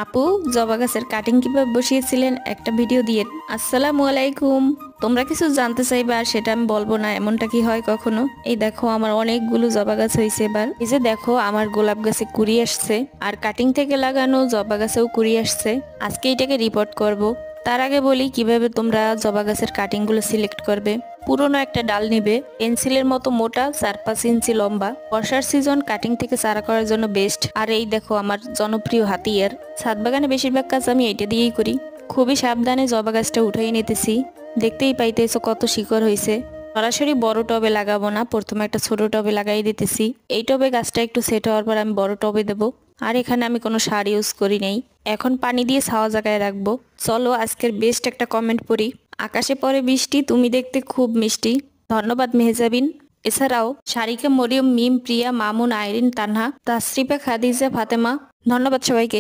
আপু, জবা গাছের কাটিং কিভাবে বসিয়েছিলেন একটা ভিডিও দিয়ে। আসসালামু আলাইকুম। তোমরা কিছু জানতে চাইবে আর সেটা আমি বলবো না, এমনটা কি হয় কখনো? এই দেখো আমার অনেকগুলো জবা গাছ হয়েছে এবার। এই যে দেখো আমার গোলাপ গাছে কুড়ি আসছে, আর কাটিং থেকে লাগানো জবা গাছেও কুড়ি আসছে। আজকে এটাকে রিপোর্ট করব। তার আগে বলি কিভাবে তোমরা জবা গাছের কাটিং গুলো সিলেক্ট করবে। পুরনো একটা ডাল নিবে, পেন্সিলের মতো মোটা 4-5 ইঞ্চি লম্বা। বর্ষার সিজন কাটিং থেকে চারা করার জন্য বেস্ট। আর এই দেখো আমার জনপ্রিয় হাতিয়ার। ছাদ বাগানে বেশিরভাগ কাজ আমি এটা দিয়েই করি। খুবই সাবধানে জবা গাছটা উঠাই নিতেছি। দেখতেই পাইতেছো কত শিকড় হয়েছে। সরাসরি বড় টবে লাগাবো না, প্রথমে একটা ছোট টবে লাগাই দিতেছি। এই টবে গাছটা একটু সেট হওয়ার পর আমি বড় টবে দেবো। আর এখানে আমি কোনো সার ইউজ করি নাই। এখন পানি দিয়ে ছাওয়া জায়গায় রাখবো। চলো আজকের বেস্ট একটা কমেন্ট পড়ি। আকাশে পড়ে বৃষ্টি, তুমি দেখতে খুব মিষ্টি। ধন্যবাদ মেহজাবিন। এছাড়াও সারিকা, মরিয়ম, মিম, প্রিয়া, মামুন, আইরিন, তানহা, তাসরিফা, খাদিজা, ফাতেমা। ধন্যবাদ সবাইকে।